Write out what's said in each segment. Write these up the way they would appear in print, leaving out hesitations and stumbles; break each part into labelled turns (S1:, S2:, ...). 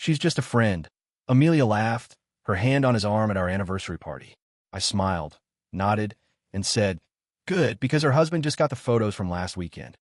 S1: She's just a friend. Amelia laughed, her hand on his arm at our anniversary party. I smiled, nodded, and said, "Good, because her husband just got the photos from last weekend."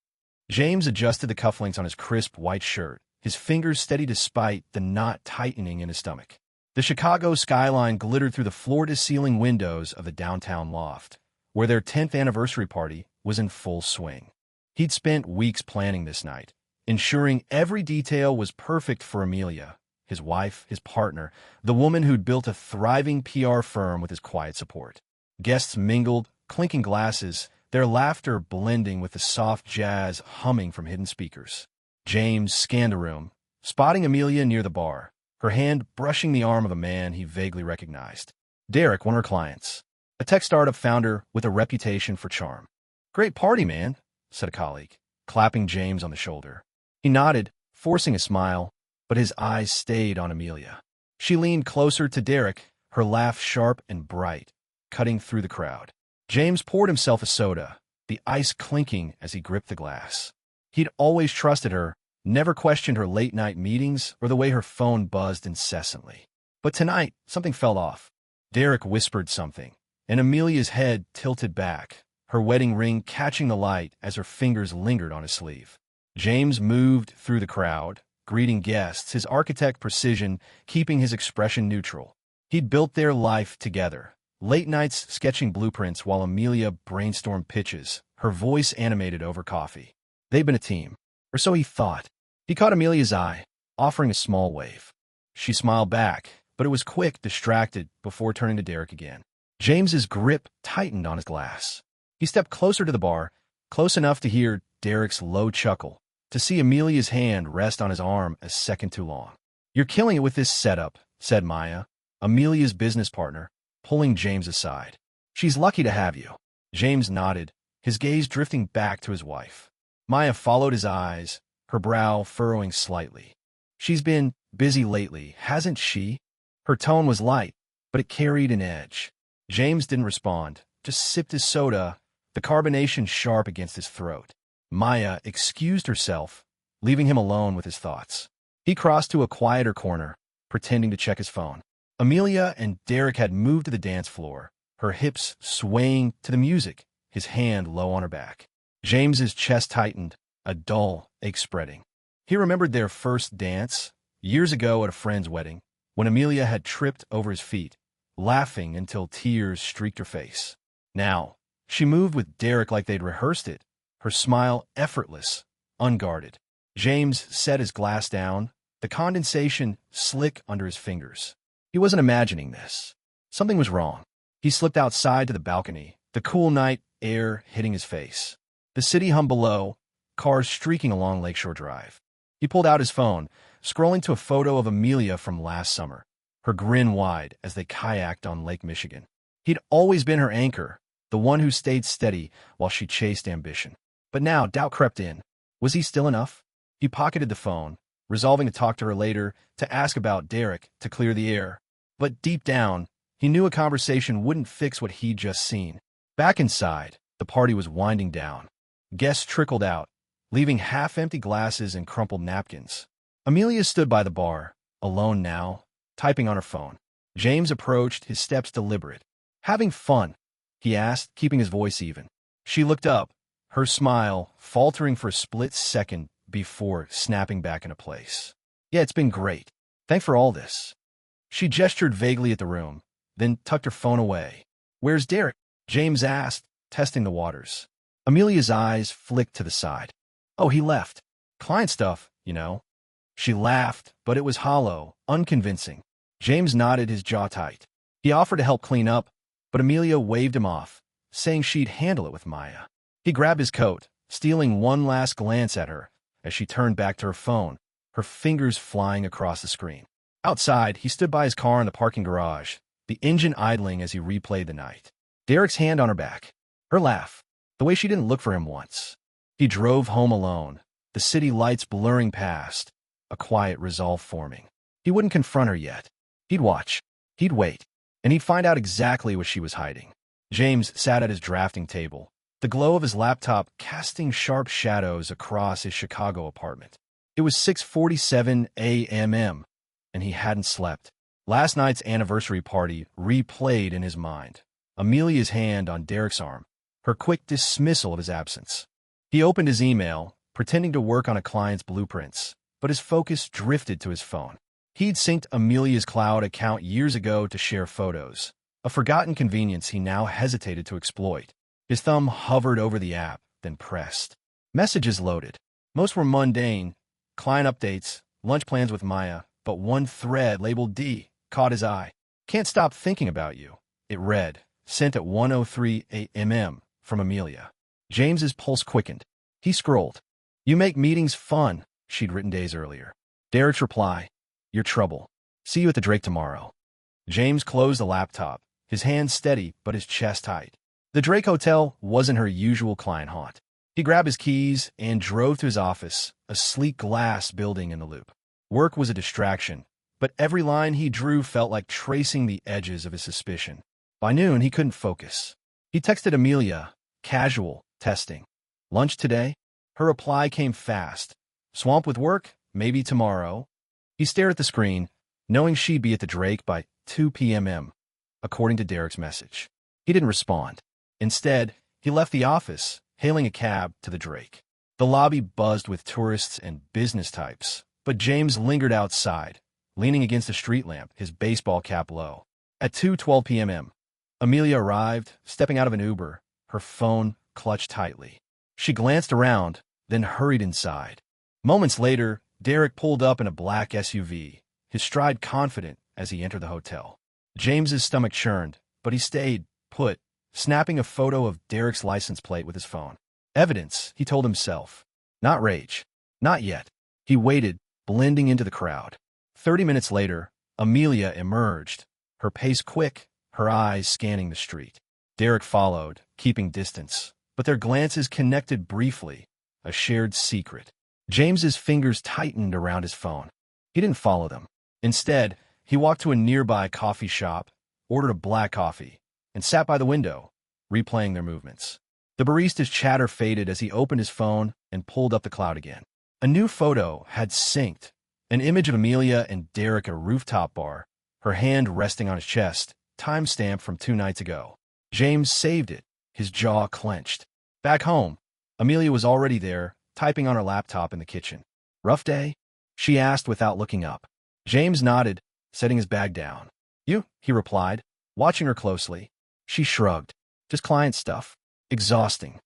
S1: James adjusted the cufflinks on his crisp white shirt, his fingers steady despite the knot tightening in his stomach. The Chicago skyline glittered through the floor-to-ceiling windows of the downtown loft, where their 10th anniversary party was in full swing. He'd spent weeks planning this night, ensuring every detail was perfect for Amelia, his wife, his partner, the woman who'd built a thriving PR firm with his quiet support. Guests mingled, clinking glasses, their laughter blending with the soft jazz humming from hidden speakers. James scanned the room, spotting Amelia near the bar, her hand brushing the arm of a man he vaguely recognized. Derek, one of her clients, a tech startup founder with a reputation for charm. "Great party, man," said a colleague, clapping James on the shoulder. He nodded, forcing a smile, but his eyes stayed on Amelia. She leaned closer to Derek, her laugh sharp and bright, cutting through the crowd. James poured himself a soda, the ice clinking as he gripped the glass. He'd always trusted her, never questioned her late-night meetings or the way her phone buzzed incessantly. But tonight, something fell off. Derek whispered something, and Amelia's head tilted back, her wedding ring catching the light as her fingers lingered on his sleeve. James moved through the crowd, greeting guests, his architect precision keeping his expression neutral. He'd built their life together, late nights sketching blueprints while Amelia brainstormed pitches, her voice animated over coffee. They'd been a team, or so he thought. He caught Amelia's eye, offering a small wave. She smiled back, but it was quick, distracted, before turning to Derek again. James's grip tightened on his glass. He stepped closer to the bar, close enough to hear Derek's low chuckle, to see Amelia's hand rest on his arm a second too long. "You're killing it with this setup," said Maya, Amelia's business partner, pulling James aside. "She's lucky to have you." James nodded, his gaze drifting back to his wife. Maya followed his eyes, her brow furrowing slightly. "She's been busy lately, hasn't she?" Her tone was light, but it carried an edge. James didn't respond, just sipped his soda, the carbonation sharp against his throat. Maya excused herself, leaving him alone with his thoughts. He crossed to a quieter corner, pretending to check his phone. Amelia and Derek had moved to the dance floor, her hips swaying to the music, his hand low on her back. James's chest tightened, a dull ache spreading. He remembered their first dance, years ago at a friend's wedding, when Amelia had tripped over his feet, laughing until tears streaked her face. Now, she moved with Derek like they'd rehearsed it, her smile effortless, unguarded. James set his glass down, the condensation slick under his fingers. He wasn't imagining this. Something was wrong. He slipped outside to the balcony, the cool night air hitting his face. The city hummed below, cars streaking along Lakeshore Drive. He pulled out his phone, scrolling to a photo of Amelia from last summer, her grin wide as they kayaked on Lake Michigan. He'd always been her anchor, the one who stayed steady while she chased ambition. But now doubt crept in. Was he still enough? He pocketed the phone, resolving to talk to her later, to ask about Derek, to clear the air. But deep down, he knew a conversation wouldn't fix what he'd just seen. Back inside, the party was winding down. Guests trickled out, leaving half-empty glasses and crumpled napkins. Amelia stood by the bar, alone now, typing on her phone. James approached, his steps deliberate. "Having fun?" he asked, keeping his voice even. She looked up, her smile faltering for a split second before snapping back into place. "Yeah, it's been great. Thanks for all this." She gestured vaguely at the room, then tucked her phone away. "Where's Derek?" James asked, testing the waters. Amelia's eyes flicked to the side. "Oh, he left. Client stuff, you know." She laughed, but it was hollow, unconvincing. James nodded, his jaw tight. He offered to help clean up, but Amelia waved him off, saying she'd handle it with Maya. He grabbed his coat, stealing one last glance at her as she turned back to her phone, her fingers flying across the screen. Outside, he stood by his car in the parking garage, the engine idling as he replayed the night. Derek's hand on her back, her laugh, the way she didn't look for him once. He drove home alone, the city lights blurring past, a quiet resolve forming. He wouldn't confront her yet. He'd watch, he'd wait, and he'd find out exactly what she was hiding. James sat at his drafting table, the glow of his laptop casting sharp shadows across his Chicago apartment. It was 6:47 a.m., and he hadn't slept. Last night's anniversary party replayed in his mind. Amelia's hand on Derek's arm, her quick dismissal of his absence. He opened his email, pretending to work on a client's blueprints, but his focus drifted to his phone. He'd synced Amelia's cloud account years ago to share photos, a forgotten convenience he now hesitated to exploit. His thumb hovered over the app, then pressed. Messages loaded. Most were mundane, client updates, lunch plans with Maya, but one thread labeled D caught his eye. "Can't stop thinking about you," it read, sent at 1:03 a.m. from Amelia. James's pulse quickened. He scrolled. "You make meetings fun," she'd written days earlier. Derek's reply, "Your trouble. See you at the Drake tomorrow." James closed the laptop, his hands steady but his chest tight. The Drake Hotel wasn't her usual client haunt. He grabbed his keys and drove to his office, a sleek glass building in the Loop. Work was a distraction, but every line he drew felt like tracing the edges of his suspicion. By noon, he couldn't focus. He texted Amelia, casual, testing. "Lunch today?" Her reply came fast. "Swamped with work? Maybe tomorrow." He stared at the screen, knowing she'd be at the Drake by 2 p.m. according to Derek's message. He didn't respond. Instead, he left the office, hailing a cab to the Drake. The lobby buzzed with tourists and business types, but James lingered outside, leaning against a street lamp, his baseball cap low. At 2:12 p.m., Amelia arrived, stepping out of an Uber, her phone clutched tightly. She glanced around, then hurried inside. Moments later, Derek pulled up in a black SUV, his stride confident as he entered the hotel. James's stomach churned, but he stayed put, snapping a photo of Derek's license plate with his phone. Evidence, he told himself. Not rage. Not yet. He waited, blending into the crowd. 30 minutes later, Amelia emerged, her pace quick, her eyes scanning the street. Derek followed, keeping distance, but their glances connected briefly, a shared secret. James's fingers tightened around his phone. He didn't follow them. Instead, he walked to a nearby coffee shop, ordered a black coffee, and sat by the window, replaying their movements. The barista's chatter faded as he opened his phone and pulled up the cloud again. A new photo had synced, an image of Amelia and Derek at a rooftop bar, her hand resting on his chest, timestamp from 2 nights ago. James saved it, his jaw clenched. Back home, Amelia was already there, typing on her laptop in the kitchen. "Rough day?" she asked without looking up. James nodded, setting his bag down. "You?" he replied, watching her closely. She shrugged. "Just client stuff. Exhausting."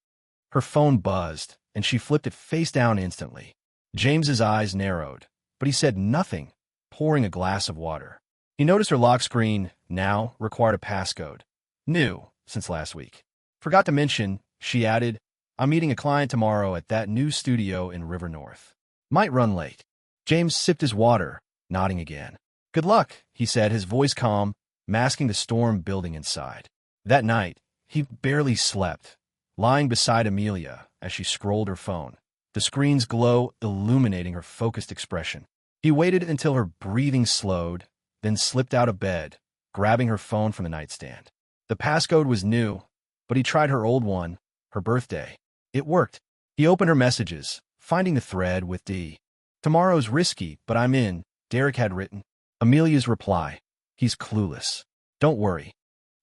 S1: Her phone buzzed, and she flipped it face down instantly. James's eyes narrowed, but he said nothing, pouring a glass of water. He noticed her lock screen now required a passcode. New, since last week. "Forgot to mention," she added, "I'm meeting a client tomorrow at that new studio in River North. Might run late." James sipped his water, nodding again. "Good luck," he said, his voice calm, masking the storm building inside. That night, he barely slept, lying beside Amelia as she scrolled her phone, the screen's glow illuminating her focused expression. He waited until her breathing slowed, then slipped out of bed, grabbing her phone from the nightstand. The passcode was new, but he tried her old one, her birthday. It worked. He opened her messages, finding the thread with D. "Tomorrow's risky, but I'm in," Derek had written. Amelia's reply, "He's clueless. Don't worry."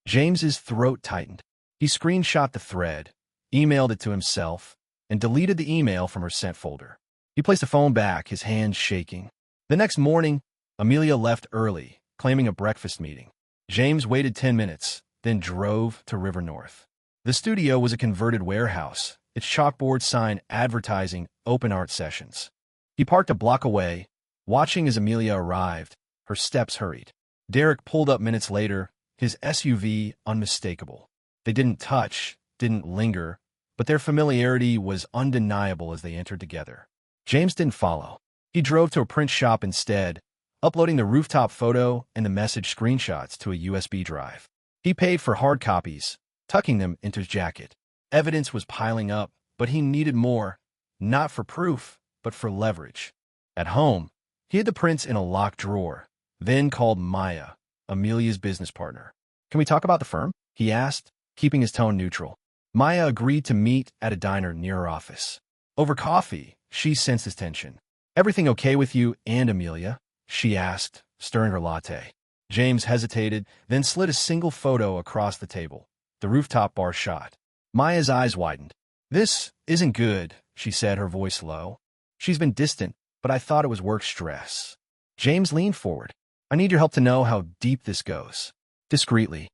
S1: James's throat tightened. He screenshot the thread, emailed it to himself, and deleted the email from her sent folder. He placed the phone back, his hands shaking. The next morning, Amelia left early, claiming a breakfast meeting. James waited 10 minutes, then drove to River North. The studio was a converted warehouse, its chalkboard sign advertising open art sessions. He parked a block away, watching as Amelia arrived, her steps hurried. Derek pulled up minutes later, his SUV unmistakable. They didn't touch, didn't linger, but their familiarity was undeniable as they entered together. James didn't follow. He drove to a print shop instead, uploading the rooftop photo and the message screenshots to a USB drive. He paid for hard copies, tucking them into his jacket. Evidence was piling up, but he needed more, not for proof, but for leverage. At home, he hid the prints in a locked drawer, then called Maya, Amelia's business partner. "Can we talk about the firm?" he asked, keeping his tone neutral. Maya agreed to meet at a diner near her office. Over coffee, she sensed his tension. "Everything okay with you and Amelia?" she asked, stirring her latte. James hesitated, then slid a single photo across the table. The rooftop bar shot. Maya's eyes widened. "This isn't good," she said, her voice low. "She's been distant, but I thought it was work stress." James leaned forward. "I need your help to know how deep this goes." Discreetly.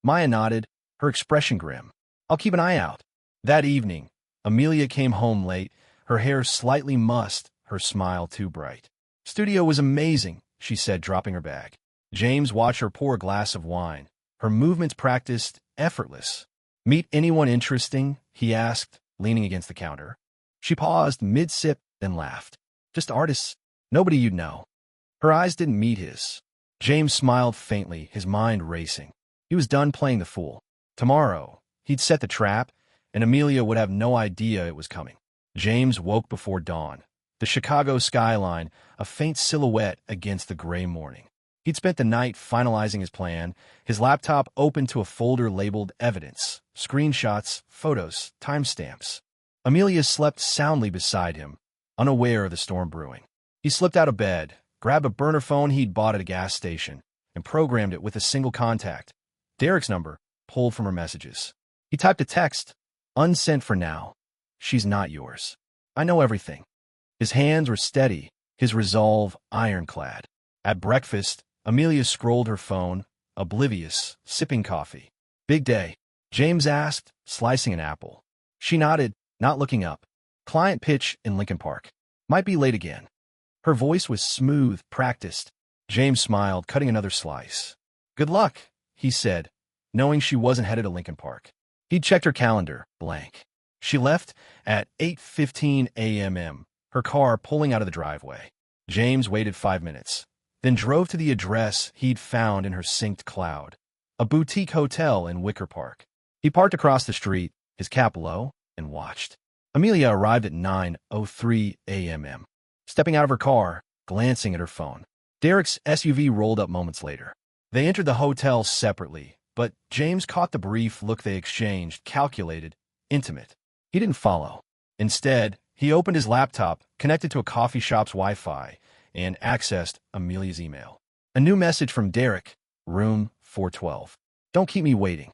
S1: Maya nodded, her expression grim. "I'll keep an eye out." That evening, Amelia came home late, her hair slightly mussed, her smile too bright. "Studio was amazing," she said, dropping her bag. James watched her pour a glass of wine, her movements practiced, effortless. "Meet anyone interesting?" he asked, leaning against the counter. She paused mid-sip, then laughed. "Just artists. Nobody you'd know." Her eyes didn't meet his. James smiled faintly, his mind racing. He was done playing the fool. Tomorrow, he'd set the trap, and Amelia would have no idea it was coming. James woke before dawn. The Chicago skyline, a faint silhouette against the gray morning. He'd spent the night finalizing his plan, his laptop open to a folder labeled Evidence, screenshots, photos, timestamps. Amelia slept soundly beside him, unaware of the storm brewing. He slipped out of bed, grabbed a burner phone he'd bought at a gas station, and programmed it with a single contact. Derek's number, pulled from her messages. He typed a text, "Unsent for now. She's not yours. I know everything." His hands were steady, his resolve ironclad. At breakfast, Amelia scrolled her phone, oblivious, sipping coffee. "Big day?" James asked, slicing an apple. She nodded, not looking up. "Client pitch in Lincoln Park. Might be late again." Her voice was smooth, practiced. James smiled, cutting another slice. "Good luck," he said, knowing she wasn't headed to Lincoln Park. He checked her calendar, blank. She left at 8:15 a.m., her car pulling out of the driveway. James waited 5 minutes, then drove to the address he'd found in her synced cloud, a boutique hotel in Wicker Park. He parked across the street, his cap low, and watched. Amelia arrived at 9:03 a.m., stepping out of her car, glancing at her phone. Derek's SUV rolled up moments later. They entered the hotel separately, but James caught the brief look they exchanged, calculated, intimate. He didn't follow. Instead, he opened his laptop, connected to a coffee shop's Wi-Fi, and accessed Amelia's email. A new message from Derek, room 412. "Don't keep me waiting."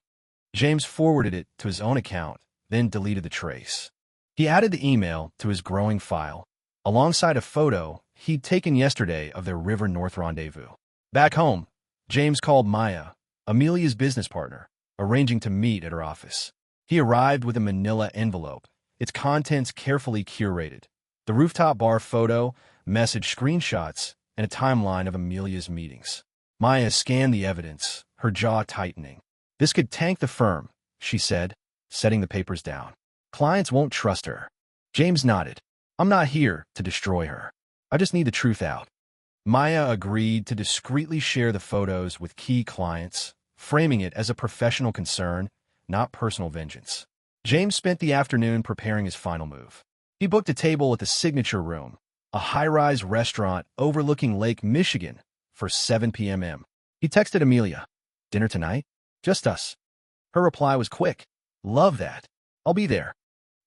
S1: James forwarded it to his own account, then deleted the trace. He added the email to his growing file, alongside a photo he'd taken yesterday of their River North rendezvous. Back home, James called Maya, Amelia's business partner, arranging to meet at her office. He arrived with a manila envelope, its contents carefully curated. The rooftop bar photo, message screenshots, and a timeline of Amelia's meetings. Maya scanned the evidence, her jaw tightening. "This could tank the firm," she said, setting the papers down. "Clients won't trust her." James nodded. "I'm not here to destroy her. I just need the truth out." Maya agreed to discreetly share the photos with key clients, framing it as a professional concern, not personal vengeance. James spent the afternoon preparing his final move. He booked a table at the Signature Room, a high-rise restaurant overlooking Lake Michigan, for 7 p.m. He texted Amelia, "Dinner tonight? Just us." Her reply was quick, "Love that. I'll be there."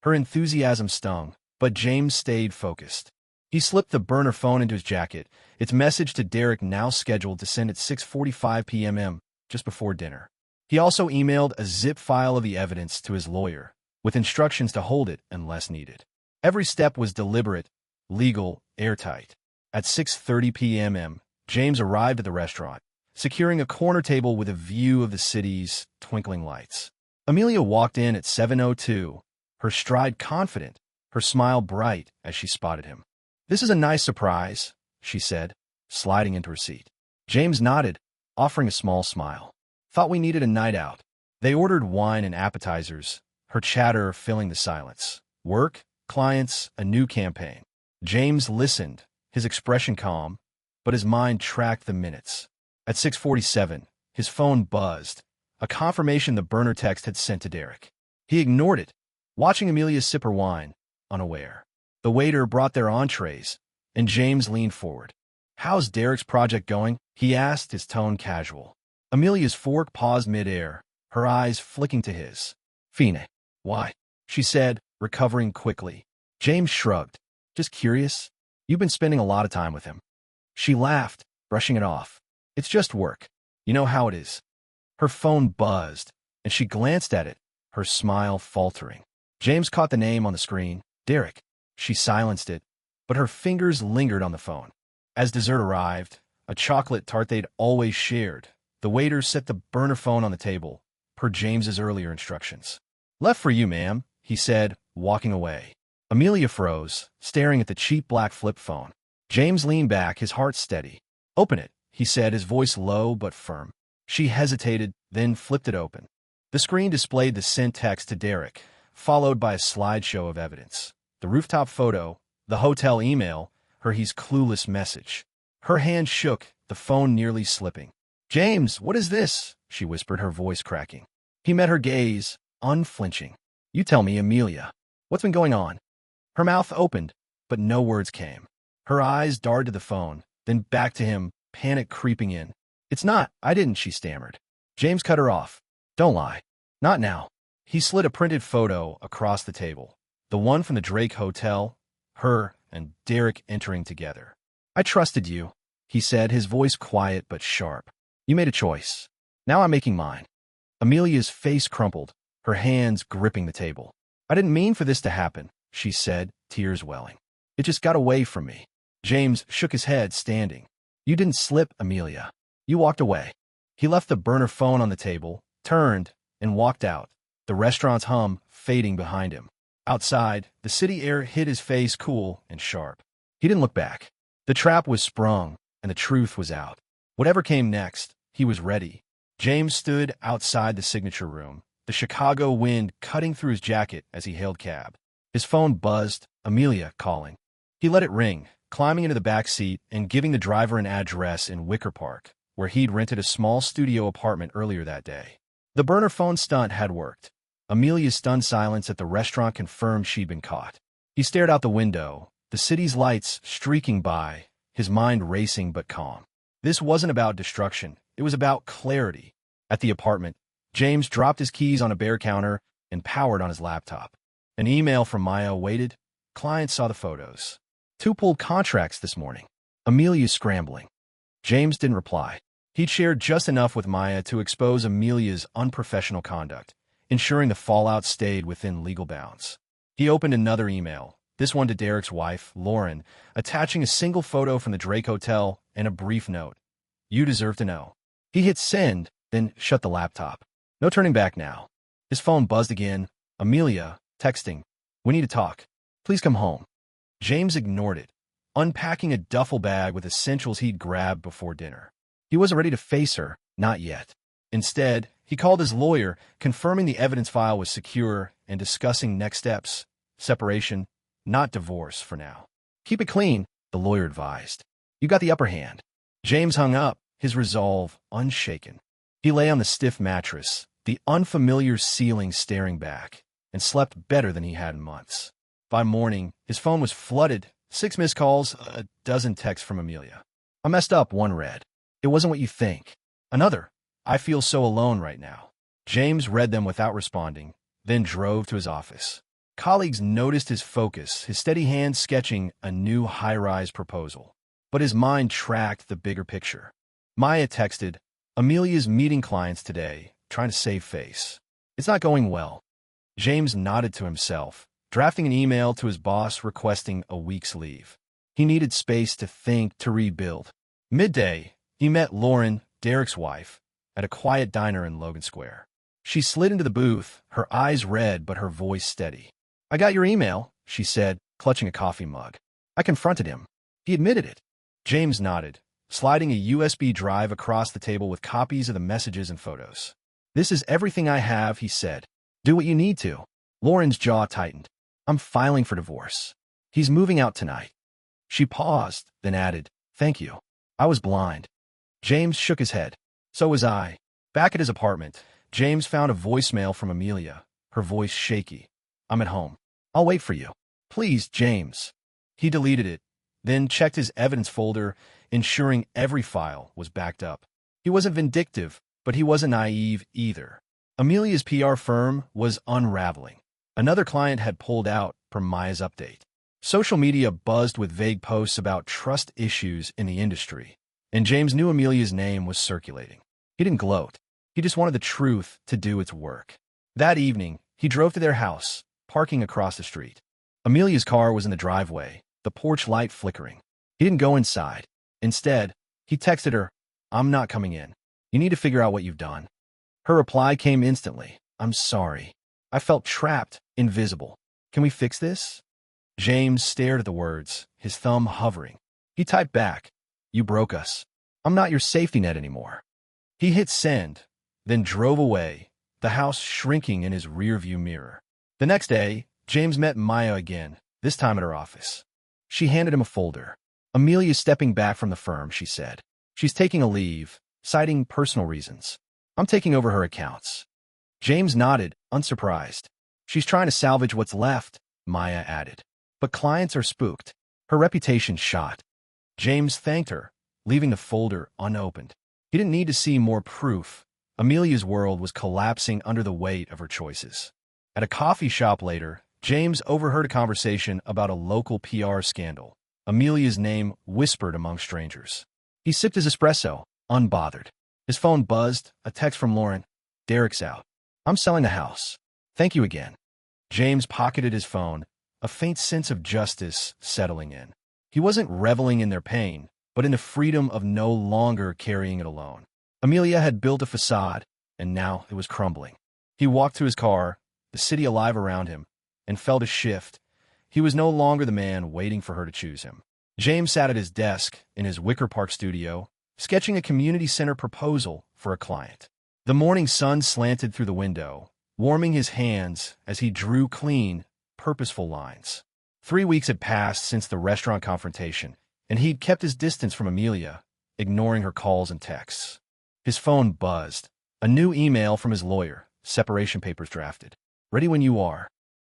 S1: Her enthusiasm stung, but James stayed focused. He slipped the burner phone into his jacket, its message to Derek now scheduled to send at 6:45 p.m., just before dinner. He also emailed a zip file of the evidence to his lawyer, with instructions to hold it unless needed. Every step was deliberate, legal, airtight. At 6:30 p.m., James arrived at the restaurant, securing a corner table with a view of the city's twinkling lights. Amelia walked in at 7:02, her stride confident, her smile bright as she spotted him. "This is a nice surprise," she said, sliding into her seat. James nodded, offering a small smile. "Thought we needed a night out." They ordered wine and appetizers, her chatter filling the silence. Work, clients, a new campaign. James listened, his expression calm, but his mind tracked the minutes. At 6:47, his phone buzzed, a confirmation the burner text had sent to Derek. He ignored it, watching Amelia sip her wine, unaware. The waiter brought their entrees, and James leaned forward. "How's Derek's project going?" he asked, his tone casual. Amelia's fork paused midair, her eyes flicking to his. "Fine. Why?" she said, recovering quickly. James shrugged. "Just curious. You've been spending a lot of time with him." She laughed, brushing it off. It's just work. You know how it is. Her phone buzzed, and she glanced at it, her smile faltering. James caught the name on the screen. Derek. She silenced it, but her fingers lingered on the phone. As dessert arrived, a chocolate tart they'd always shared, the waiter set the burner phone on the table, per James's earlier instructions. Left for you, ma'am, he said, walking away. Amelia froze, staring at the cheap black flip phone. James leaned back, his heart steady. Open it, he said, his voice low but firm. She hesitated, then flipped it open. The screen displayed the sent text to Derek, followed by a slideshow of evidence. The rooftop photo, the hotel email, his clueless message. Her hand shook, the phone nearly slipping. James, what is this? She whispered, her voice cracking. He met her gaze, unflinching. You tell me, Amelia. What's been going on? Her mouth opened, but no words came. Her eyes darted to the phone, then back to him, panic creeping in. It's not, I didn't, she stammered. James cut her off. Don't lie. Not now. He slid a printed photo across the table. The one from the Drake Hotel, her and Derek entering together. I trusted you, he said, his voice quiet but sharp. You made a choice. Now I'm making mine. Amelia's face crumpled, her hands gripping the table. I didn't mean for this to happen, she said, tears welling. It just got away from me. James shook his head, standing. You didn't slip, Amelia. You walked away. He left the burner phone on the table, turned, and walked out, the restaurant's hum fading behind him. Outside, the city air hit his face cool and sharp. He didn't look back. The trap was sprung, and the truth was out. Whatever came next, he was ready. James stood outside the signature room, the Chicago wind cutting through his jacket as he hailed cab. His phone buzzed, Amelia calling. He let it ring, climbing into the back seat and giving the driver an address in Wicker Park, where he'd rented a small studio apartment earlier that day. The burner phone stunt had worked. Amelia's stunned silence at the restaurant confirmed she'd been caught. He stared out the window, the city's lights streaking by, his mind racing but calm. This wasn't about destruction. It was about clarity. At the apartment, James dropped his keys on a bare counter and powered on his laptop. An email from Maya waited. Client saw the photos. 2 pulled contracts this morning. Amelia's scrambling. James didn't reply. He'd shared just enough with Maya to expose Amelia's unprofessional conduct, ensuring the fallout stayed within legal bounds. He opened another email, this one to Derek's wife, Lauren, attaching a single photo from the Drake Hotel and a brief note. You deserve to know. He hit send, then shut the laptop. No turning back now. His phone buzzed again. Amelia, texting. We need to talk. Please come home. James ignored it, unpacking a duffel bag with essentials he'd grabbed before dinner. He wasn't ready to face her, not yet. Instead, he called his lawyer, confirming the evidence file was secure and discussing next steps. Separation, not divorce for now. Keep it clean, the lawyer advised. You got the upper hand. James hung up, his resolve unshaken. He lay on the stiff mattress, the unfamiliar ceiling staring back, and slept better than he had in months. By morning, his phone was flooded. 6 missed calls, a dozen texts from Amelia. I messed up, one read. It wasn't what you think. Another. I feel so alone right now. James read them without responding, then drove to his office. Colleagues noticed his focus, his steady hand sketching a new high-rise proposal. But his mind tracked the bigger picture. Maya texted, Amelia's meeting clients today, trying to save face. It's not going well. James nodded to himself, drafting an email to his boss requesting a week's leave. He needed space to think, to rebuild. Midday, he met Lauren, Derek's wife, at a quiet diner in Logan Square. She slid into the booth, her eyes red but her voice steady. I got your email, she said, clutching a coffee mug. I confronted him. He admitted it. James nodded, sliding a USB drive across the table with copies of the messages and photos. This is everything I have, he said. Do what you need to. Lauren's jaw tightened. I'm filing for divorce. He's moving out tonight. She paused, then added, thank you. I was blind. James shook his head. So was I. Back at his apartment, James found a voicemail from Amelia, her voice shaky. I'm at home. I'll wait for you. Please, James. He deleted it, then checked his evidence folder, ensuring every file was backed up. He wasn't vindictive, but he wasn't naive either. Amelia's PR firm was unraveling. Another client had pulled out from Maya's update. Social media buzzed with vague posts about trust issues in the industry. and James knew Amelia's name was circulating. He didn't gloat. He just wanted the truth to do its work. That evening, he drove to their house, parking across the street. Amelia's car was in the driveway, the porch light flickering. He didn't go inside. Instead, he texted her, "I'm not coming in. You need to figure out what you've done." Her reply came instantly. "I'm sorry. I felt trapped, invisible. Can we fix this?" James stared at the words, his thumb hovering. He typed back, "You broke us. I'm not your safety net anymore." He hit send, then drove away, the house shrinking in his rearview mirror. The next day, James met Maya again, this time at her office. She handed him a folder. "Amelia's stepping back from the firm," she said. "She's taking a leave, citing personal reasons. I'm taking over her accounts." James nodded, unsurprised. "She's trying to salvage what's left," Maya added. "But clients are spooked. Her reputation's shot." James thanked her, leaving the folder unopened. He didn't need to see more proof. Amelia's world was collapsing under the weight of her choices. At a coffee shop later, James overheard a conversation about a local PR scandal. Amelia's name whispered among strangers. He sipped his espresso, unbothered. His phone buzzed, a text from Lauren. "Derek's out. I'm selling the house. Thank you again." James pocketed his phone, a faint sense of justice settling in. He wasn't reveling in their pain, but in the freedom of no longer carrying it alone. Amelia had built a facade, and now it was crumbling. He walked to his car, the city alive around him, and felt a shift. He was no longer the man waiting for her to choose him. James sat at his desk in his Wicker Park studio, sketching a community center proposal for a client. The morning sun slanted through the window, warming his hands as he drew clean, purposeful lines. 3 weeks had passed since the restaurant confrontation, and he'd kept his distance from Amelia, ignoring her calls and texts. His phone buzzed. A new email from his lawyer, separation papers drafted. "Ready when you are."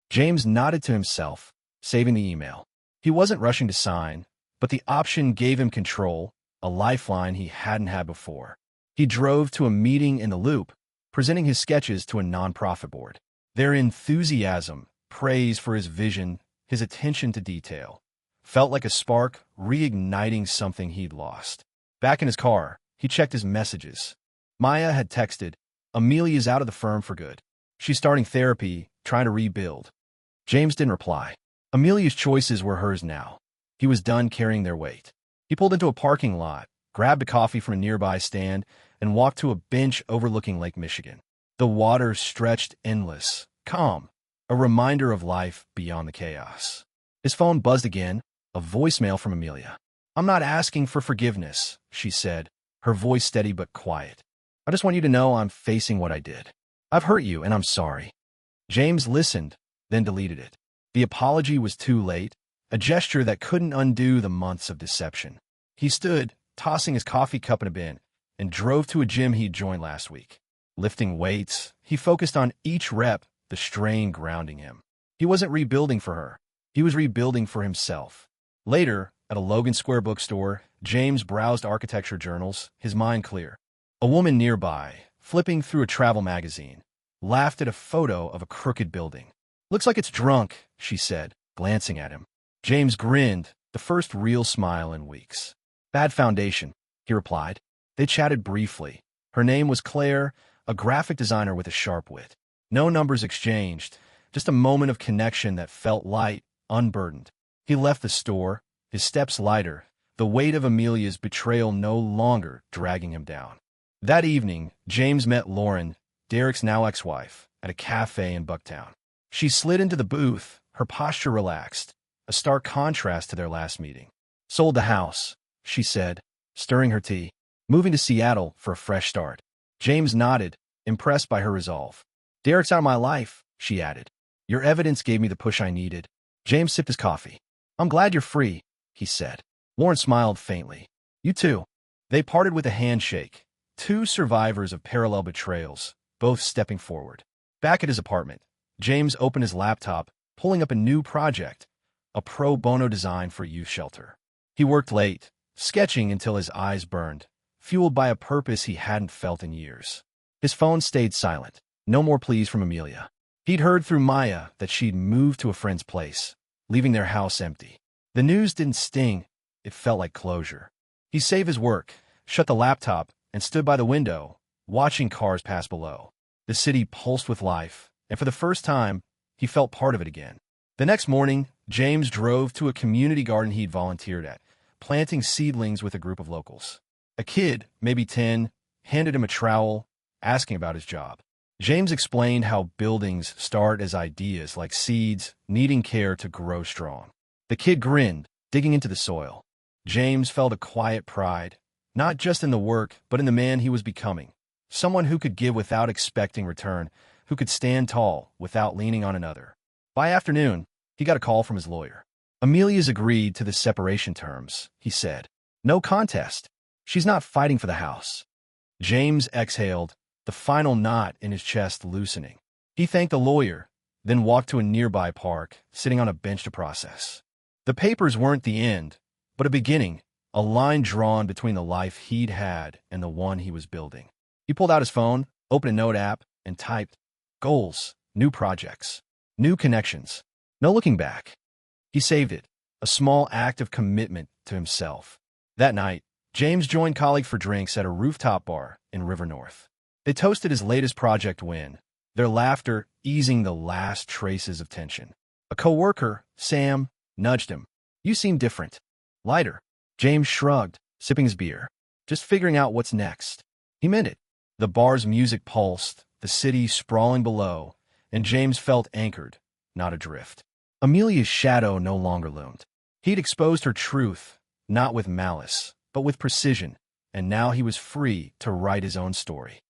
S1: James nodded to himself, saving the email. He wasn't rushing to sign, but the option gave him control, a lifeline he hadn't had before. He drove to a meeting in the Loop, presenting his sketches to a nonprofit board. Their enthusiasm, praise for his vision, his attention to detail, felt like a spark reigniting something he'd lost. Back in his car, he checked his messages. Maya had texted, "Amelia's out of the firm for good. She's starting therapy, trying to rebuild." James didn't reply. Amelia's choices were hers now. He was done carrying their weight. He pulled into a parking lot, grabbed a coffee from a nearby stand, and walked to a bench overlooking Lake Michigan. The water stretched endless, calm, a reminder of life beyond the chaos. His phone buzzed again, a voicemail from Amelia. "I'm not asking for forgiveness," she said, her voice steady but quiet. "I just want you to know I'm facing what I did. I've hurt you, and I'm sorry." James listened, then deleted it. The apology was too late, a gesture that couldn't undo the months of deception. He stood, tossing his coffee cup in a bin, and drove to a gym he'd joined last week. Lifting weights, he focused on each rep, the strain grounding him. He wasn't rebuilding for her. He was rebuilding for himself. Later, at a Logan Square bookstore, James browsed architecture journals, his mind clear. A woman nearby, flipping through a travel magazine, laughed at a photo of a crooked building. "Looks like it's drunk," she said, glancing at him. James grinned, the first real smile in weeks. "Bad foundation," he replied. They chatted briefly. Her name was Claire, a graphic designer with a sharp wit. No numbers exchanged, just a moment of connection that felt light, unburdened. He left the store, his steps lighter, the weight of Amelia's betrayal no longer dragging him down. That evening, James met Lauren, Derek's now ex-wife, at a cafe in Bucktown. She slid into the booth, her posture relaxed, a stark contrast to their last meeting. "Sold the house," she said, stirring her tea. "Moving to Seattle for a fresh start." James nodded, impressed by her resolve. "Derek's out of my life," she added. "Your evidence gave me the push I needed." James sipped his coffee. "I'm glad you're free," he said. Lauren smiled faintly. "You too." They parted with a handshake, two survivors of parallel betrayals, both stepping forward. Back at his apartment, James opened his laptop, pulling up a new project, a pro bono design for a youth shelter. He worked late, sketching until his eyes burned, fueled by a purpose he hadn't felt in years. His phone stayed silent. No more pleas from Amelia. He'd heard through Maya that she'd moved to a friend's place, leaving their house empty. The news didn't sting. It felt like closure. He saved his work, shut the laptop, and stood by the window, watching cars pass below. The city pulsed with life, and for the first time, he felt part of it again. The next morning, James drove to a community garden he'd volunteered at, planting seedlings with a group of locals. A kid, maybe 10, handed him a trowel, asking about his job. James explained how buildings start as ideas like seeds, needing care to grow strong. The kid grinned, digging into the soil. James felt a quiet pride, not just in the work, but in the man he was becoming. Someone who could give without expecting return, who could stand tall without leaning on another. By afternoon, he got a call from his lawyer. Amelia's agreed to the separation terms, he said. No contest. She's not fighting for the house. James exhaled, the final knot in his chest loosening. He thanked the lawyer, then walked to a nearby park, sitting on a bench to process. The papers weren't the end, but a beginning, a line drawn between the life he'd had and the one he was building. He pulled out his phone, opened a note app, and typed, goals, new projects, new connections. No looking back. He saved it, a small act of commitment to himself. That night, James joined colleagues for drinks at a rooftop bar in River North. They toasted his latest project win, their laughter easing the last traces of tension. A coworker, Sam, nudged him. You seem different. Lighter. James shrugged, sipping his beer. Just figuring out what's next. He meant it. The bar's music pulsed, the city sprawling below, and James felt anchored, not adrift. Amelia's shadow no longer loomed. He'd exposed her truth, not with malice, but with precision, and now he was free to write his own story.